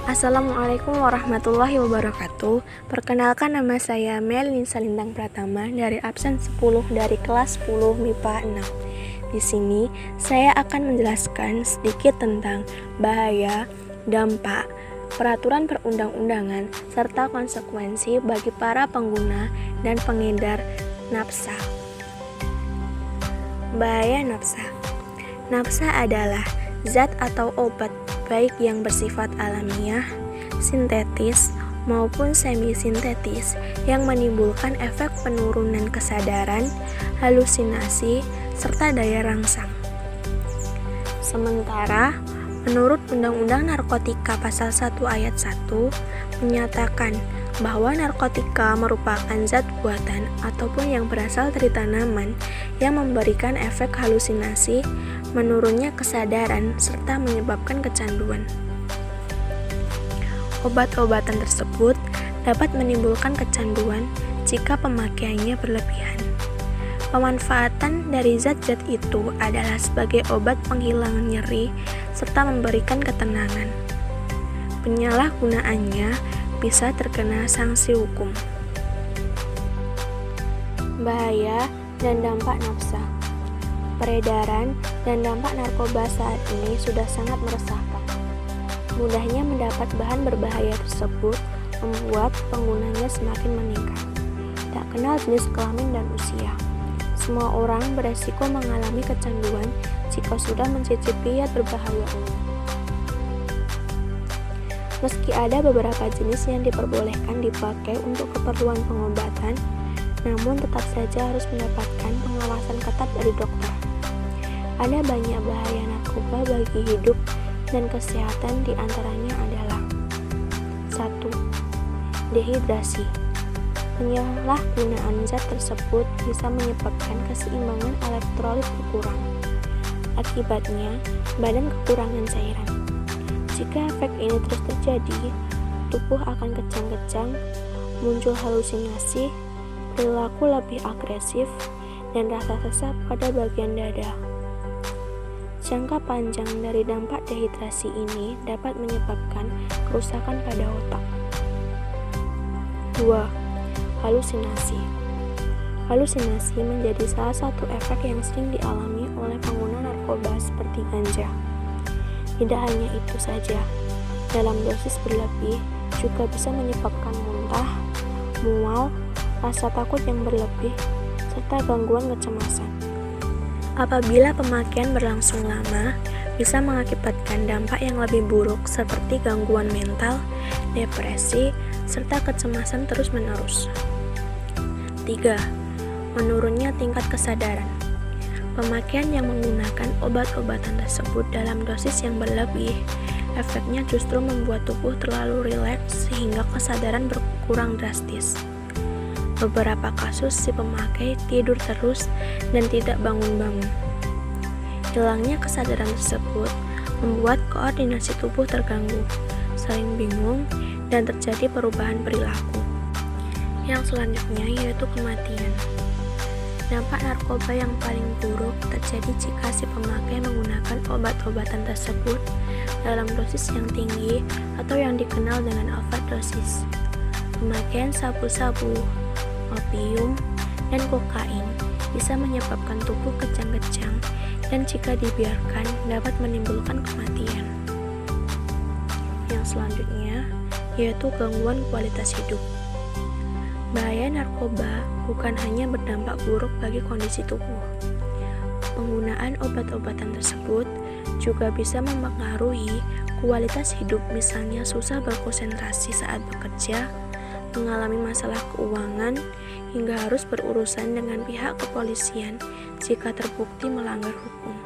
Assalamualaikum warahmatullahi wabarakatuh. Perkenalkan, nama saya Melin Salintang Pratama dari absen 10 dari kelas 10 MIPA 6. Di sini saya akan menjelaskan sedikit tentang bahaya, dampak, peraturan perundang-undangan, serta konsekuensi bagi para pengguna dan pengedar nafsa. Bahaya nafsa. Nafsa adalah zat atau obat baik yang bersifat alamiah, sintetis, maupun semi-sintetis yang menimbulkan efek penurunan kesadaran, halusinasi, serta daya rangsang. Sementara, menurut Undang-Undang Narkotika Pasal 1 Ayat 1 menyatakan bahwa narkotika merupakan zat buatan ataupun yang berasal dari tanaman yang memberikan efek halusinasi, menurunnya kesadaran, serta menyebabkan kecanduan. Obat-obatan tersebut dapat menimbulkan kecanduan jika pemakaiannya berlebihan. Pemanfaatan dari zat-zat itu adalah sebagai obat penghilangan nyeri serta memberikan ketenangan. Penyalahgunaannya bisa terkena sanksi hukum. Bahaya dan dampak nafsa. Peredaran dan dampak narkoba saat ini sudah sangat meresahkan. Mudahnya mendapat bahan berbahaya tersebut membuat penggunanya semakin meningkat. Tak kenal jenis kelamin dan usia. Semua orang beresiko mengalami kecanduan jika sudah mencicipi zat berbahaya ini. Meski ada beberapa jenis yang diperbolehkan dipakai untuk keperluan pengobatan, namun tetap saja harus mendapatkan pengawasan ketat dari dokter. Ada banyak bahaya narkoba bagi hidup dan kesehatan, di antaranya adalah 1. Dehidrasi. Penyalahgunaan zat tersebut bisa menyebabkan keseimbangan elektrolit berkurang. Akibatnya, badan kekurangan cairan. Jika efek ini terus terjadi, tubuh akan kejang-kejang, muncul halusinasi, perilaku lebih agresif, dan rasa sesak pada bagian dada. Jangka panjang dari dampak dehidrasi ini dapat menyebabkan kerusakan pada otak. 2. Halusinasi. Halusinasi menjadi salah satu efek yang sering dialami oleh pengguna narkoba seperti ganja. Tidak hanya itu saja, dalam dosis berlebih juga bisa menyebabkan muntah, mual, rasa takut yang berlebih, serta gangguan kecemasan. Apabila pemakaian berlangsung lama, bisa mengakibatkan dampak yang lebih buruk seperti gangguan mental, depresi, serta kecemasan terus-menerus. 3. Menurunnya tingkat kesadaran. Pemakaian yang menggunakan obat-obatan tersebut dalam dosis yang berlebih, efeknya justru membuat tubuh terlalu rileks sehingga kesadaran berkurang drastis. Beberapa kasus si pemakai tidur terus dan tidak bangun-bangun. Hilangnya kesadaran tersebut membuat koordinasi tubuh terganggu, sering bingung, dan terjadi perubahan perilaku. Yang selanjutnya yaitu kematian. Dampak narkoba yang paling buruk terjadi jika si pemakai menggunakan obat-obatan tersebut dalam dosis yang tinggi atau yang dikenal dengan overdosis. Pemakaian sabu-sabu, opium, dan kokain bisa menyebabkan tubuh kejang-kejang dan jika dibiarkan dapat menimbulkan kematian. Yang selanjutnya yaitu gangguan kualitas hidup. Bahaya narkoba bukan hanya berdampak buruk bagi kondisi tubuh. Penggunaan obat-obatan tersebut juga bisa mempengaruhi kualitas hidup, misalnya susah berkonsentrasi saat bekerja, mengalami masalah keuangan, hingga harus berurusan dengan pihak kepolisian jika terbukti melanggar hukum.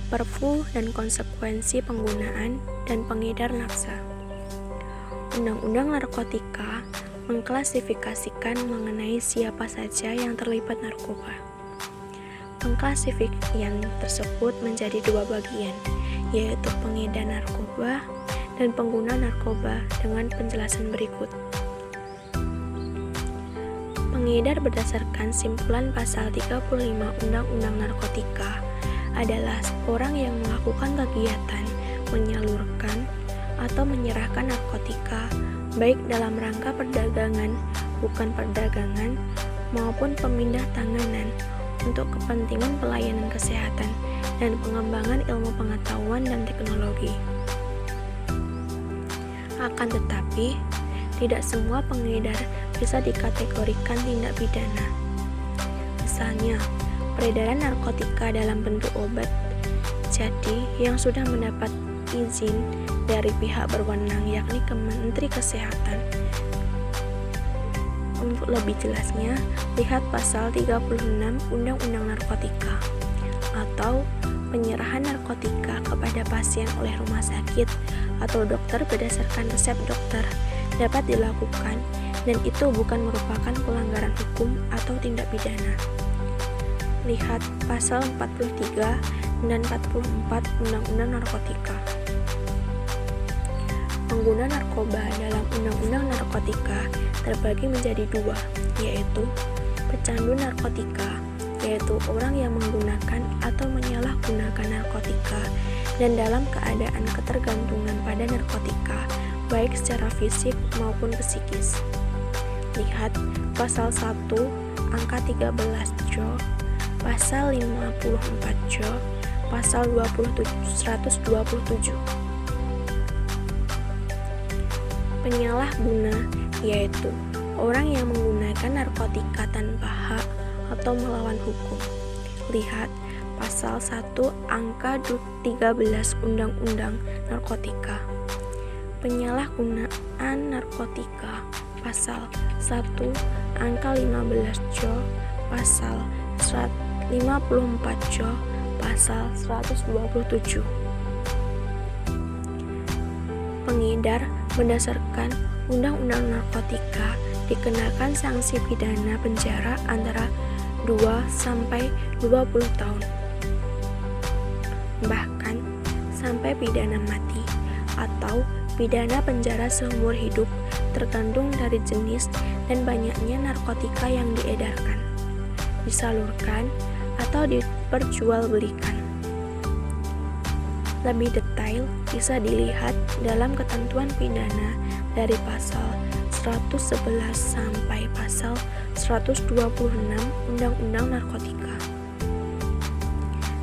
Perpu dan konsekuensi penggunaan dan pengedar nafsa. Undang-Undang Narkotika mengklasifikasikan mengenai siapa saja yang terlibat narkoba. Pengklasifikasian tersebut menjadi dua bagian, yaitu pengedar narkoba dan pengguna narkoba dengan penjelasan berikut. Pengedar berdasarkan simpulan pasal 35 Undang-Undang Narkotika adalah orang yang melakukan kegiatan menyalurkan, atau menyerahkan narkotika baik dalam rangka perdagangan, bukan perdagangan, maupun pemindah tanganan untuk kepentingan pelayanan kesehatan dan pengembangan ilmu pengetahuan dan teknologi. Akan tetapi, tidak semua pengedar bisa dikategorikan tindak pidana. Misalnya, peredaran narkotika dalam bentuk obat. Jadi, yang sudah mendapat izin dari pihak berwenang yakni Menteri Kesehatan. Untuk lebih jelasnya, lihat pasal 36 Undang-Undang Narkotika atau penyerahan narkotika kepada pasien oleh rumah sakit atau dokter berdasarkan resep dokter dapat dilakukan dan itu bukan merupakan pelanggaran hukum atau tindak pidana. Lihat pasal 43 dan 44 Undang-Undang Narkotika. Pengguna narkoba dalam Undang-Undang Narkotika terbagi menjadi dua, yaitu pecandu narkotika, yaitu orang yang menggunakan atau menyalahgunakan narkotika dan dalam keadaan ketergantungan pada narkotika, baik secara fisik maupun psikis. Lihat pasal 1 angka 13 Jo, pasal 54 Jo, pasal 127. Penyalahguna yaitu orang yang menggunakan narkotika tanpa hak atau melawan hukum. Lihat pasal 1 angka 13 Undang-Undang Narkotika. Penyalahgunaan narkotika pasal 1 angka 15 Jo, pasal 54 Jo, pasal 127. Pengedar berdasarkan Undang-Undang Narkotika dikenakan sanksi pidana penjara antara 2 sampai 20 tahun. Bahkan sampai pidana mati atau pidana penjara seumur hidup tergantung dari jenis dan banyaknya narkotika yang diedarkan, disalurkan, atau diperjualbelikan. Lebih detail bisa dilihat dalam ketentuan pidana dari pasal 111 sampai pasal 126 Undang-Undang Narkotika.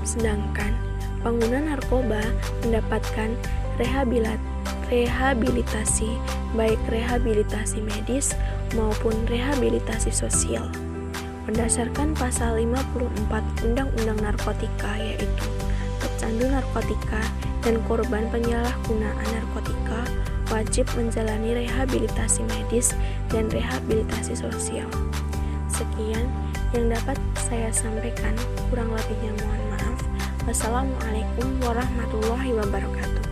Sedangkan pengguna narkoba mendapatkan rehabilitasi baik rehabilitasi medis maupun rehabilitasi sosial berdasarkan pasal 54 Undang-Undang Narkotika, yaitu pecandu narkotika dan korban penyalahgunaan narkotika wajib menjalani rehabilitasi medis dan rehabilitasi sosial. Sekian yang dapat saya sampaikan, kurang lebihnya mohon maaf. Wassalamualaikum warahmatullahi wabarakatuh.